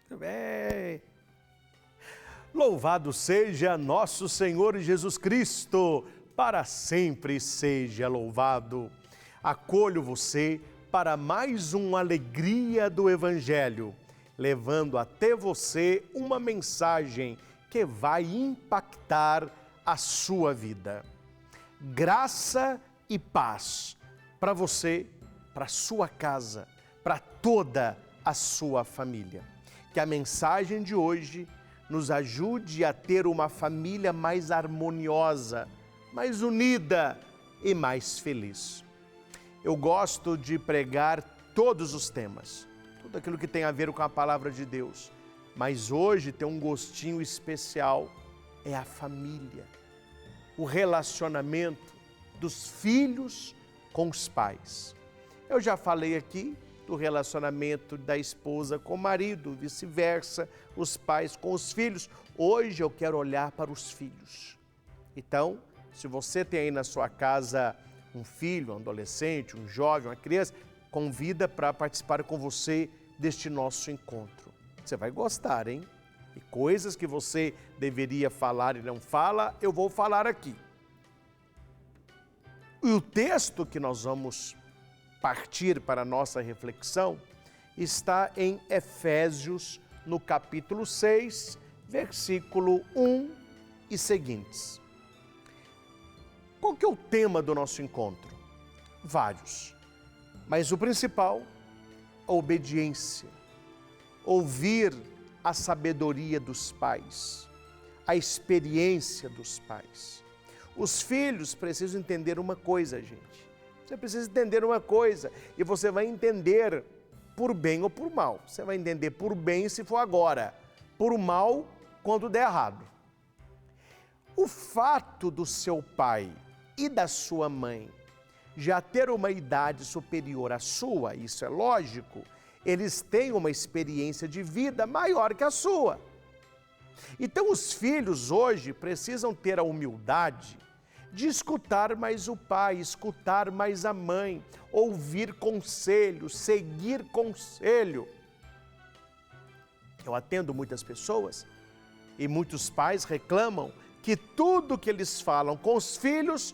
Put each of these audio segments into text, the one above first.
Muito bem. Louvado seja nosso Senhor Jesus Cristo, para sempre seja louvado. Acolho você para mais uma alegria do Evangelho, levando até você uma mensagem que vai impactar a sua vida. Graça e paz para você, para sua casa, para toda a sua família. Que a mensagem de hoje nos ajude a ter uma família mais harmoniosa, mais unida e mais feliz. Eu gosto de pregar todos os temas, tudo aquilo que tem a ver com a palavra de Deus, mas hoje tem um gostinho especial, é a família, o relacionamento dos filhos com os pais. Eu já falei aqui do relacionamento da esposa com o marido, vice-versa, os pais com os filhos. Hoje eu quero olhar para os filhos. Então, se você tem aí na sua casa um filho, um adolescente, um jovem, uma criança, convida para participar com você deste nosso encontro. Você vai gostar, hein? E coisas que você deveria falar e não fala, eu vou falar aqui. E o texto que nós vamos partir para a nossa reflexão está em Efésios, no capítulo 6, versículo 1 e seguintes. Qual que é o tema do nosso encontro? Vários, mas o principal, a obediência. Ouvir a sabedoria dos pais, a experiência dos pais. Os filhos precisam entender uma coisa, gente. Você precisa entender uma coisa e você vai entender por bem ou por mal. Você vai entender por bem se for agora, por mal quando der errado. O fato do seu pai e da sua mãe já ter uma idade superior à sua, isso é lógico, eles têm uma experiência de vida maior que a sua. Então os filhos hoje precisam ter a humildade de escutar mais o pai, escutar mais a mãe, ouvir conselho, seguir conselho. Eu atendo muitas pessoas e muitos pais reclamam que tudo que eles falam com os filhos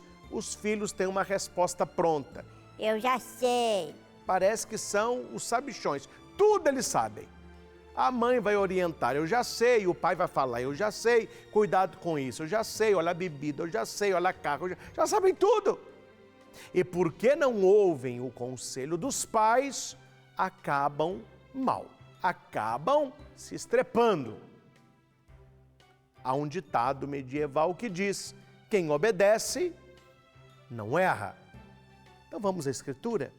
têm uma resposta pronta. Eu já sei. Parece que são os sabichões, tudo eles sabem. A mãe vai orientar, eu já sei, o pai vai falar, eu já sei, cuidado com isso, eu já sei, olha a bebida, eu já sei, olha a carro, já sabem tudo. E porque não ouvem o conselho dos pais, acabam mal, acabam se estrepando. Há um ditado medieval que diz, quem obedece não erra. Então vamos à Escritura.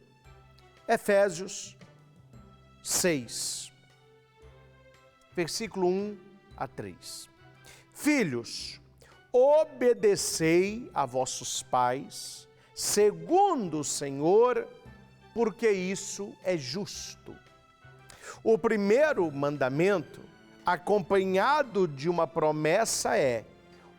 Efésios 6. Versículo 1 a 3. Filhos, obedecei a vossos pais, segundo o Senhor, porque isso é justo. O primeiro mandamento, acompanhado de uma promessa, é: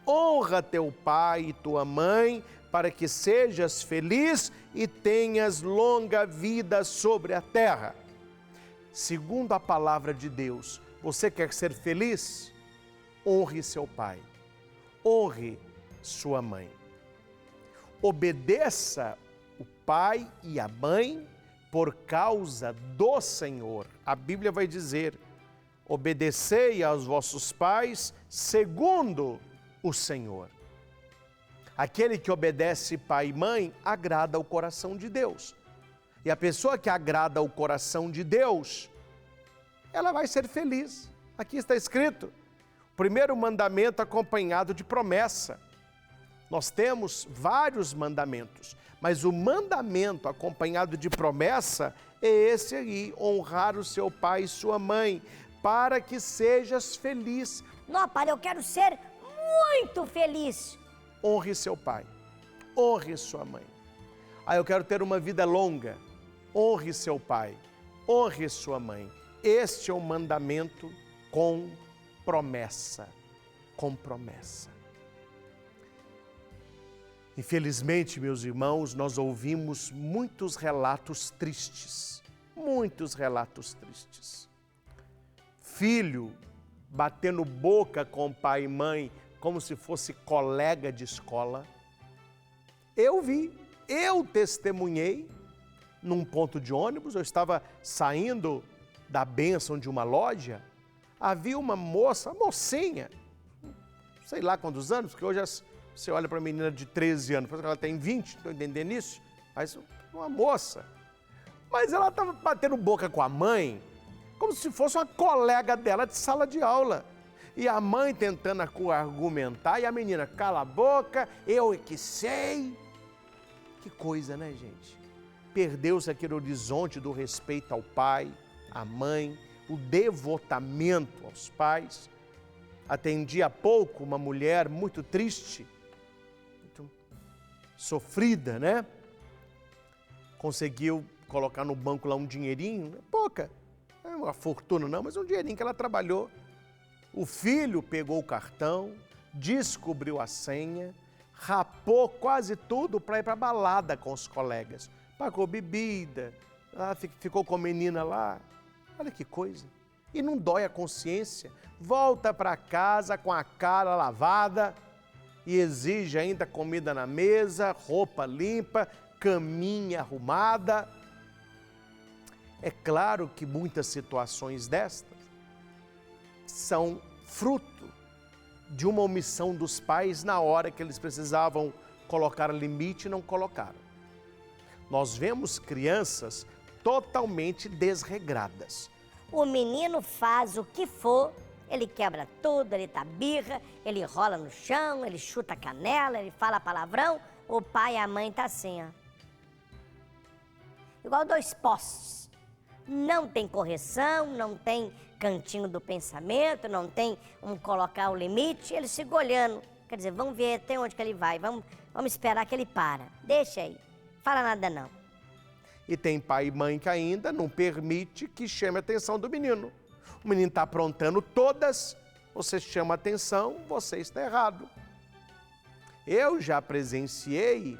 honra teu pai e tua mãe, para que sejas feliz e tenhas longa vida sobre a terra. Segundo a palavra de Deus, você quer ser feliz? Honre seu pai, honre sua mãe. Obedeça o pai e a mãe por causa do Senhor. A Bíblia vai dizer, obedecei aos vossos pais segundo o Senhor. Aquele que obedece pai e mãe agrada o coração de Deus. E a pessoa que agrada o coração de Deus, ela vai ser feliz. Aqui está escrito, primeiro mandamento acompanhado de promessa. Nós temos vários mandamentos, mas o mandamento acompanhado de promessa é esse aí, honrar o seu pai e sua mãe, para que sejas feliz. Não, pai, eu quero ser muito feliz. Honre seu pai, honre sua mãe. Ah, eu quero ter uma vida longa. Honre seu pai, honre sua mãe. Este é o mandamento com promessa, com promessa. Infelizmente, meus irmãos, nós ouvimos muitos relatos tristes, muitos relatos tristes. Filho batendo boca com pai e mãe como se fosse colega de escola. Eu vi, eu testemunhei num ponto de ônibus, eu estava saindo da bênção de uma loja, havia uma mocinha, sei lá quantos anos, porque hoje você olha para a menina de 13 anos, parece que ela tem 20, estou entendendo isso? Mas uma moça. Mas ela estava batendo boca com a mãe, como se fosse uma colega dela de sala de aula. E a mãe tentando argumentar, e a menina, cala a boca, eu é que sei. Que coisa, né, gente? Perdeu-se aquele horizonte do respeito ao pai, à mãe, o devotamento aos pais. Atendi há pouco uma mulher muito triste, muito sofrida, né? Conseguiu colocar no banco lá um dinheirinho, pouca, não é uma fortuna não, mas um dinheirinho que ela trabalhou. O filho pegou o cartão, descobriu a senha, rapou quase tudo para ir para a balada com os colegas. Pagou bebida, ficou com a menina lá. Olha que coisa. E não dói a consciência. Volta para casa com a cara lavada e exige ainda comida na mesa, roupa limpa, caminha arrumada. É claro que muitas situações destas são fruto de uma omissão dos pais na hora que eles precisavam colocar limite e não colocaram. Nós vemos crianças totalmente desregradas. O menino faz o que for, ele quebra tudo, ele tá birra, ele rola no chão, ele chuta a canela, ele fala palavrão, o pai e a mãe tá assim, ó. Igual dois postes. Não tem correção, não tem cantinho do pensamento, não tem colocar o limite, ele fica olhando. Quer dizer, vamos ver até onde que ele vai, vamos esperar que ele para. Deixa aí, fala nada não. E tem pai e mãe que ainda não permite que chame a atenção do menino. O menino está aprontando todas, você chama a atenção, você está errado. Eu já presenciei,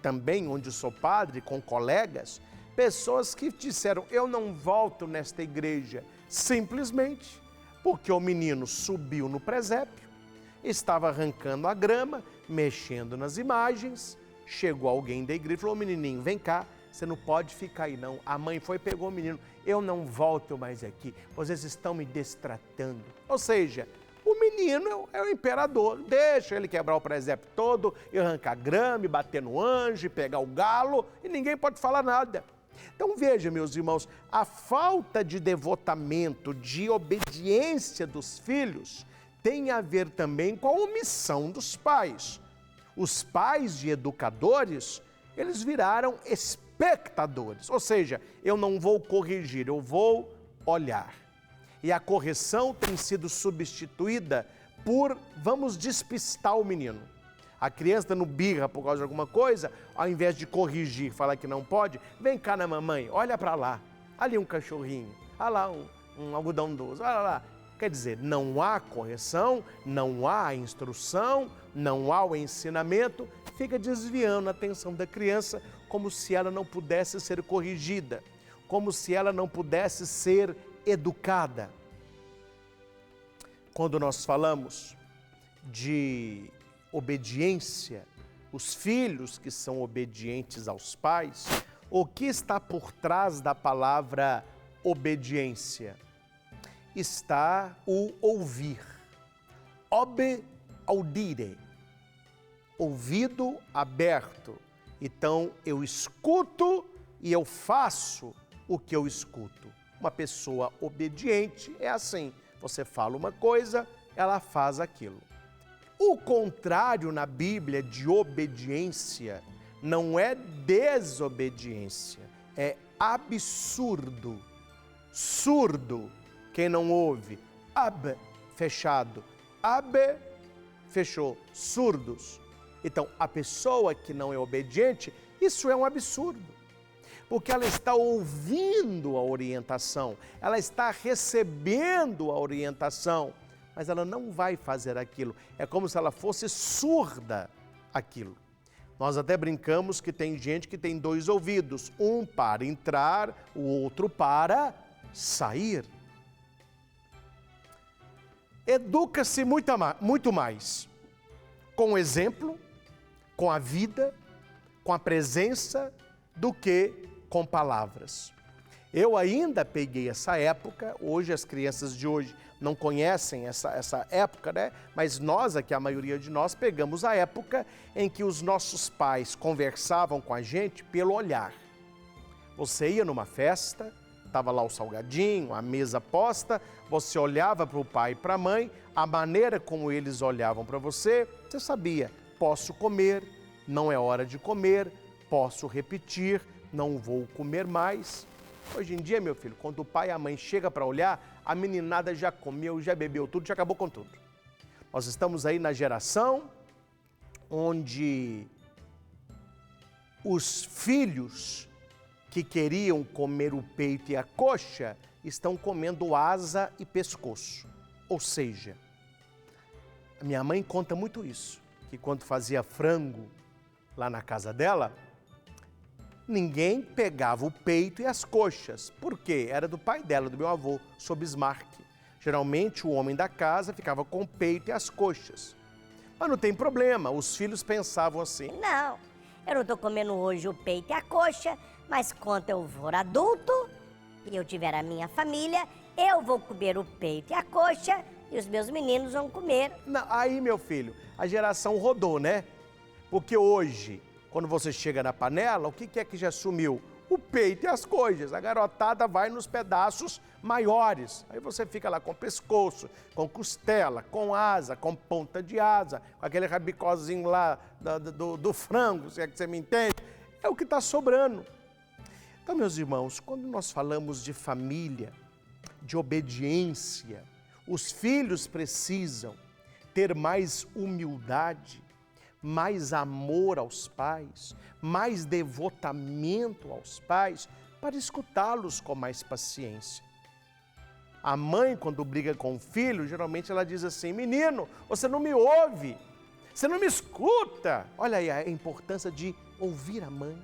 também onde sou padre, com colegas, pessoas que disseram, eu não volto nesta igreja, simplesmente porque o menino subiu no presépio, estava arrancando a grama, mexendo nas imagens, chegou alguém da igreja e falou, menininho, vem cá, você não pode ficar aí não. A mãe foi e pegou o menino, eu não volto mais aqui, vocês estão me destratando. Ou seja, o menino é o imperador, deixa ele quebrar o presépio todo, e arrancar grama, e bater no anjo, e pegar o galo, e ninguém pode falar nada. Então veja, meus irmãos, a falta de devotamento, de obediência dos filhos tem a ver também com a omissão dos pais. Os pais de educadores, eles viraram espectadores, ou seja, eu não vou corrigir, eu vou olhar. E a correção tem sido substituída por vamos despistar o menino. A criança dando birra por causa de alguma coisa, ao invés de corrigir, falar que não pode, vem cá na mamãe, olha para lá, ali um cachorrinho, olha lá um algodão doce, olha lá. Quer dizer, não há correção, não há instrução, não há o ensinamento, fica desviando a atenção da criança como se ela não pudesse ser corrigida, como se ela não pudesse ser educada. Quando nós falamos de obediência, os filhos que são obedientes aos pais, o que está por trás da palavra obediência? Está o ouvir, audire, ouvido aberto. Então eu escuto e eu faço o que eu escuto. Uma pessoa obediente é assim, você fala uma coisa, ela faz aquilo. O contrário na Bíblia de obediência não é desobediência, é absurdo, surdo. Quem não ouve, ab, fechado, ab, fechou, surdos. Então, a pessoa que não é obediente, isso é um absurdo, porque ela está ouvindo a orientação, ela está recebendo a orientação, mas ela não vai fazer aquilo. É como se ela fosse surda àquilo. Nós até brincamos que tem gente que tem 2 ouvidos, um para entrar, o outro para sair. Educa-se muito mais com o exemplo, com a vida, com a presença, do que com palavras. Eu ainda peguei essa época, hoje as crianças de hoje não conhecem essa época, né? Mas nós aqui, a maioria de nós, pegamos a época em que os nossos pais conversavam com a gente pelo olhar. Você ia numa festa, estava lá o salgadinho, a mesa posta, você olhava para o pai e para a mãe, a maneira como eles olhavam para você, você sabia, posso comer, não é hora de comer, posso repetir, não vou comer mais. Hoje em dia, meu filho, quando o pai e a mãe chegam para olhar, a meninada já comeu, já bebeu tudo, já acabou com tudo. Nós estamos aí na geração onde os filhos que queriam comer o peito e a coxa estão comendo asa e pescoço. Ou seja, a minha mãe conta muito isso, que quando fazia frango lá na casa dela, ninguém pegava o peito e as coxas. Por quê? Era do pai dela, do meu avô, sob Bismarck. Geralmente o homem da casa ficava com o peito e as coxas. Mas não tem problema, os filhos pensavam assim. Não, eu não estou comendo hoje o peito e a coxa, mas quando eu for adulto e eu tiver a minha família, eu vou comer o peito e a coxa e os meus meninos vão comer. Não, aí, meu filho, a geração rodou, né? Porque hoje, quando você chega na panela, o que é que já sumiu? O peito e as coxas. A garotada vai nos pedaços maiores. Aí você fica lá com pescoço, com costela, com asa, com ponta de asa, com aquele rabicozinho lá do frango, se é que você me entende. É o que está sobrando. Então, meus irmãos, quando nós falamos de família, de obediência, os filhos precisam ter mais humildade, mais amor aos pais, mais devotamento aos pais, para escutá-los com mais paciência. A mãe, quando briga com o filho, geralmente ela diz assim: menino, você não me ouve, você não me escuta. Olha aí a importância de ouvir a mãe,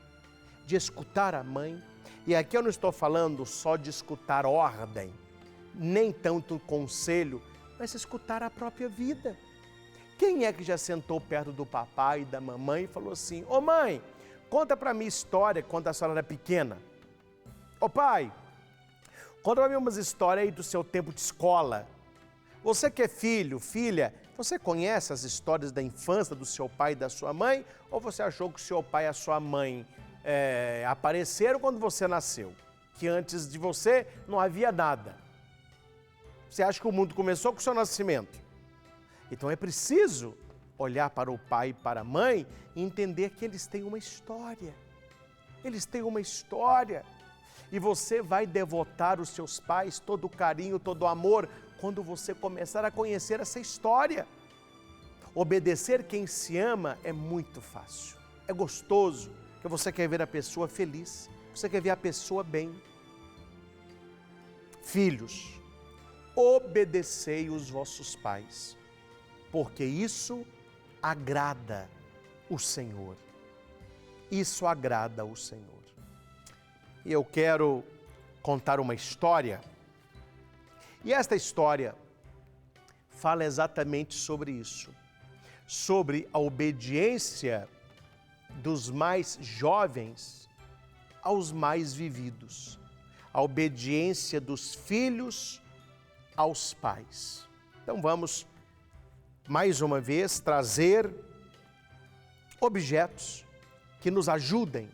de escutar a mãe. E aqui eu não estou falando só de escutar ordem, nem tanto conselho, mas escutar a própria vida. Quem é que já sentou perto do papai e da mamãe e falou assim: ô mãe, conta pra mim história quando a senhora era pequena. Ô pai, conta pra mim umas histórias aí do seu tempo de escola. Você que é filho, filha, você conhece as histórias da infância do seu pai e da sua mãe? Ou você achou que o seu pai e a sua mãe apareceram quando você nasceu? Que antes de você não havia nada? Você acha que o mundo começou com o seu nascimento? Então é preciso olhar para o pai e para a mãe e entender que eles têm uma história. Eles têm uma história. E você vai devotar os seus pais todo o carinho, todo o amor, quando você começar a conhecer essa história. Obedecer quem se ama é muito fácil. É gostoso, porque você quer ver a pessoa feliz, você quer ver a pessoa bem. Filhos, obedecei os vossos pais, porque isso agrada o Senhor. Isso agrada o Senhor. E eu quero contar uma história. E esta história fala exatamente sobre isso. Sobre a obediência dos mais jovens aos mais vividos. A obediência dos filhos aos pais. Então vamos mais uma vez trazer objetos que nos ajudem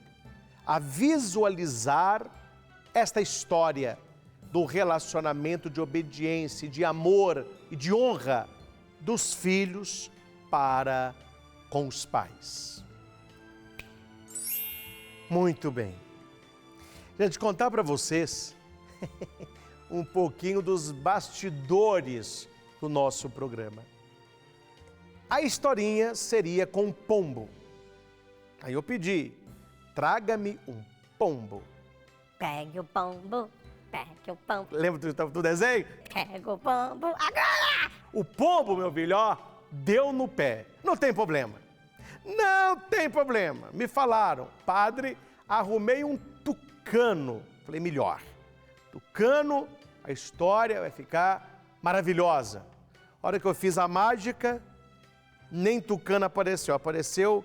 a visualizar esta história do relacionamento de obediência, de amor e de honra dos filhos para com os pais. Muito bem. Gente, contar para vocês um pouquinho dos bastidores do nosso programa. A historinha seria com um pombo. Aí eu pedi: traga-me um pombo. Pegue o pombo, pegue o pombo. Lembra do desenho? Pega o pombo, agora! O pombo, meu filho, ó, deu no pé. Não tem problema. Não tem problema. Me falaram, padre, arrumei um tucano. Falei, melhor. Tucano, a história vai ficar maravilhosa. A hora que eu fiz a mágica, nem tucano apareceu. Apareceu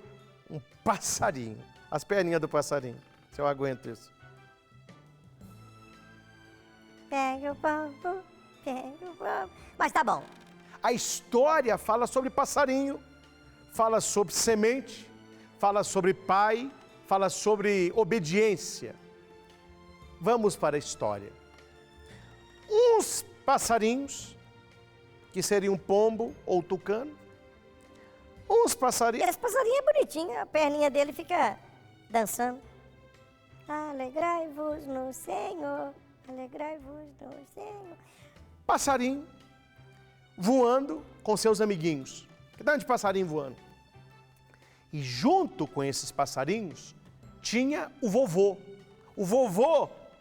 um passarinho. As perninhas do passarinho. Se eu aguento isso. Pega o pombo, pega o pombo. Mas tá bom. A história fala sobre passarinho, fala sobre semente, fala sobre pai, fala sobre obediência. Vamos para a história. Uns passarinhos, que seriam pombo ou tucano. Uns passarinhos... Esse passarinho é bonitinho, a perninha dele fica dançando. Alegrai-vos no Senhor, alegrai-vos no Senhor. Passarinho voando com seus amiguinhos. Que tal de passarinho voando? E junto com esses passarinhos tinha o vovô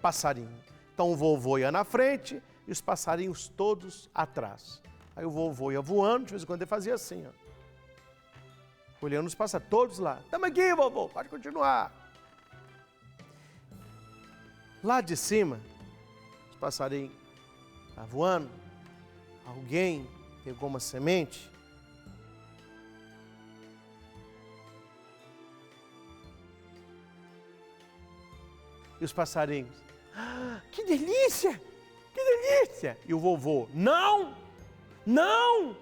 passarinho. Então o vovô ia na frente e os passarinhos todos atrás. Aí o vovô ia voando, de vez em quando ele fazia assim, ó. Olhando os passarinhos, todos lá. Estamos aqui, vovô, pode continuar. Lá de cima, os passarinhos estavam voando. Alguém pegou uma semente. E os passarinhos, que delícia, que delícia. E o vovô, não, não,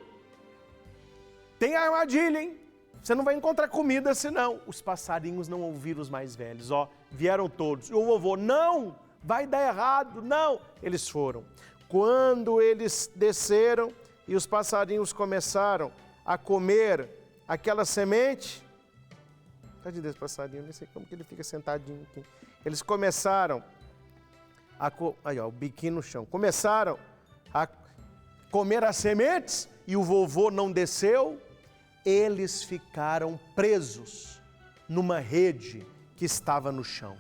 tem armadilha, hein? Você não vai encontrar comida senão. Os passarinhos não ouviram os mais velhos, ó, vieram todos. E o vovô, não, vai dar errado, não. Eles foram. Quando eles desceram e os passarinhos começaram a comer aquela semente, tadinho desse passarinho, nem sei como que ele fica sentadinho aqui. Eles começaram a... Aí, ó, o biquinho no chão. Começaram a comer as sementes e o vovô não desceu. Eles ficaram presos numa rede que estava no chão.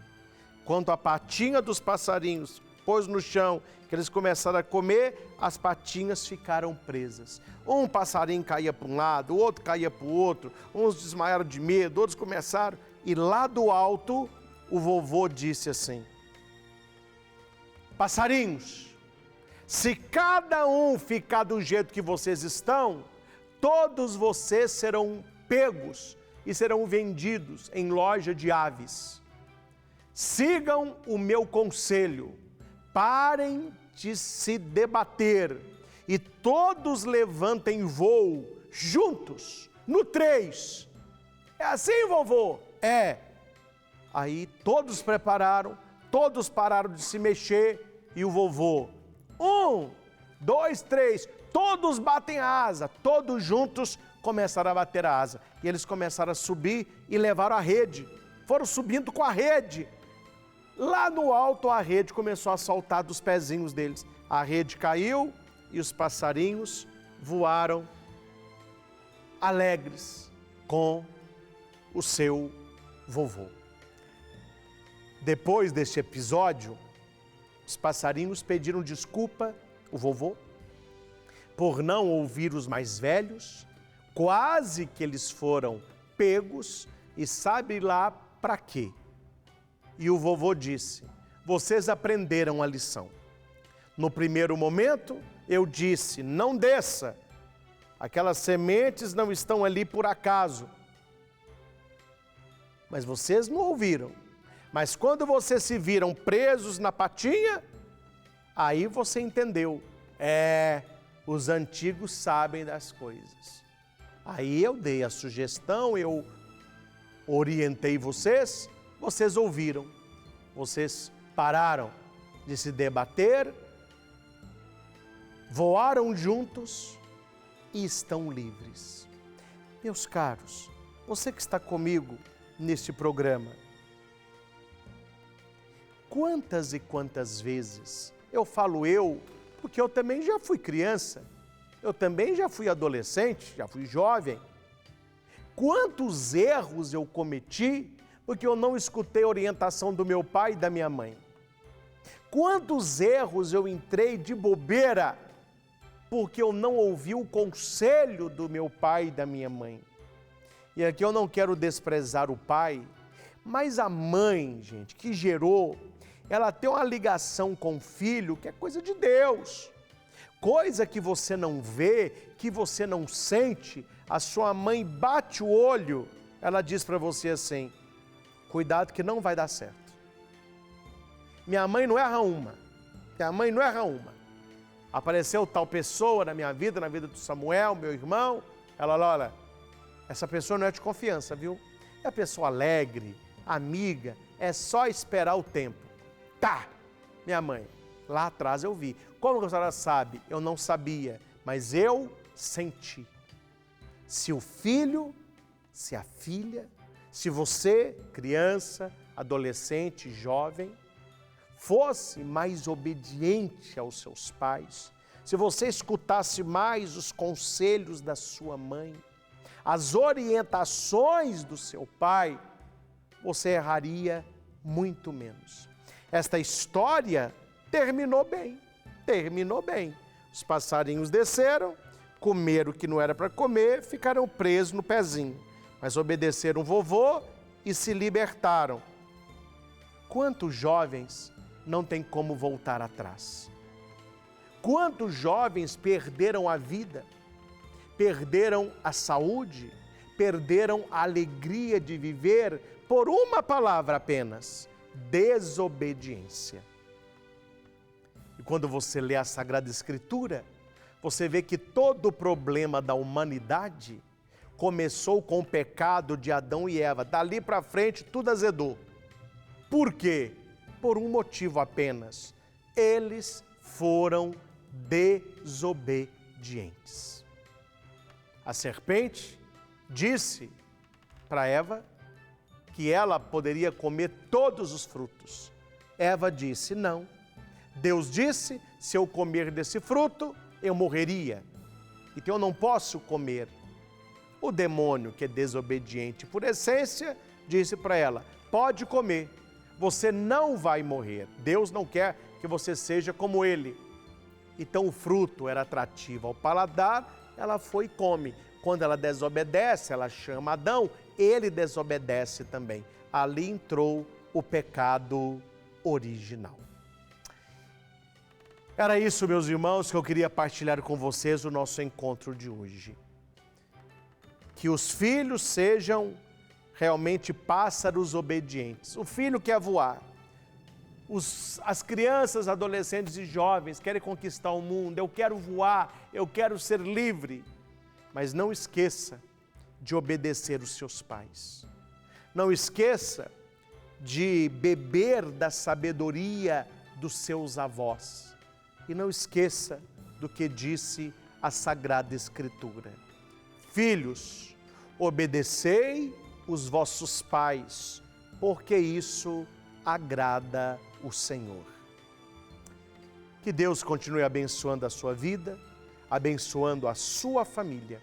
Quando a patinha dos passarinhos pôs no chão, que eles começaram a comer, as patinhas ficaram presas. Um passarinho caía para um lado, o outro caía para o outro, uns desmaiaram de medo, outros começaram. E lá do alto, o vovô disse assim, passarinhos, se cada um ficar do jeito que vocês estão, todos vocês serão pegos e serão vendidos em loja de aves. Sigam o meu conselho, parem de se debater e todos levantem voo juntos, no 3. É assim, vovô? É. Aí todos prepararam, todos pararam de se mexer e o vovô, 1, 2, 3, todos batem a asa, todos juntos começaram a bater a asa. E eles começaram a subir e levaram a rede, foram subindo com a rede. Lá no alto a rede começou a soltar dos pezinhos deles. A rede caiu e os passarinhos voaram alegres com o seu vovô. Depois deste episódio, os passarinhos pediram desculpa, o vovô, por não ouvir os mais velhos, quase que eles foram pegos e sabe lá para quê. E o vovô disse, vocês aprenderam a lição. No primeiro momento, eu disse, não desça, aquelas sementes não estão ali por acaso. Mas vocês não ouviram. Mas quando vocês se viram presos na patinha, aí você entendeu. Os antigos sabem das coisas. Aí eu dei a sugestão, eu orientei vocês, vocês ouviram. Vocês pararam de se debater, voaram juntos e estão livres. Meus caros, você que está comigo neste programa, quantas e quantas vezes, eu falo eu, porque eu também já fui criança, eu também já fui adolescente, já fui jovem. Quantos erros eu cometi porque eu não escutei a orientação do meu pai e da minha mãe. Quantos erros eu entrei de bobeira porque eu não ouvi o conselho do meu pai e da minha mãe. E aqui eu não quero desprezar o pai, mas a mãe, gente, que gerou, ela tem uma ligação com o filho que é coisa de Deus. Coisa que você não vê, que você não sente, a sua mãe bate o olho, ela diz para você assim, cuidado que não vai dar certo. Minha mãe não erra uma, minha mãe não erra uma. Apareceu tal pessoa na minha vida, na vida do Samuel, meu irmão, ela olha, essa pessoa não é de confiança, viu? É pessoa alegre, amiga, é só esperar o tempo. Tá, minha mãe, lá atrás eu vi. Como a senhora sabe? Eu não sabia, mas eu senti. Se o filho, se a filha, se você, criança, adolescente, jovem, fosse mais obediente aos seus pais, se você escutasse mais os conselhos da sua mãe, as orientações do seu pai, você erraria muito menos. Esta história terminou bem, terminou bem. Os passarinhos desceram, comeram o que não era para comer, ficaram presos no pezinho, mas obedeceram o vovô e se libertaram. Quantos jovens não têm como voltar atrás? Quantos jovens perderam a vida, perderam a saúde, perderam a alegria de viver por uma palavra apenas: desobediência. E quando você lê a Sagrada Escritura, você vê que todo o problema da humanidade começou com o pecado de Adão e Eva. Dali para frente tudo azedou. Por quê? Por um motivo apenas: eles foram desobedientes. A serpente disse para Eva que ela poderia comer todos os frutos. Eva disse não. Deus disse, se eu comer desse fruto, eu morreria. Então eu não posso comer. O demônio, que é desobediente por essência, disse para ela, pode comer, você não vai morrer. Deus não quer que você seja como ele. Então o fruto era atrativo ao paladar, ela foi e come. Quando ela desobedece, ela chama Adão, ele desobedece também. Ali entrou o pecado original. Era isso, meus irmãos, que eu queria partilhar com vocês o nosso encontro de hoje. Que os filhos sejam realmente pássaros obedientes. O filho quer voar. As crianças, adolescentes e jovens querem conquistar o mundo. Eu quero voar, eu quero ser livre. Mas não esqueça de obedecer os seus pais. Não esqueça de beber da sabedoria dos seus avós. E não esqueça do que disse a Sagrada Escritura. Filhos, obedecei os vossos pais, porque isso agrada o Senhor. Que Deus continue abençoando a sua vida, abençoando a sua família,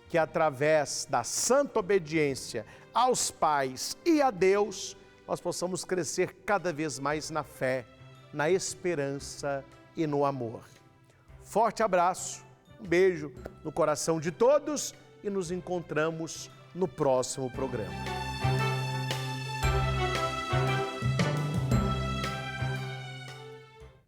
que através da santa obediência aos pais e a Deus, nós possamos crescer cada vez mais na fé, na esperança e no amor. Forte abraço, um beijo no coração de todos e nos encontramos no próximo programa.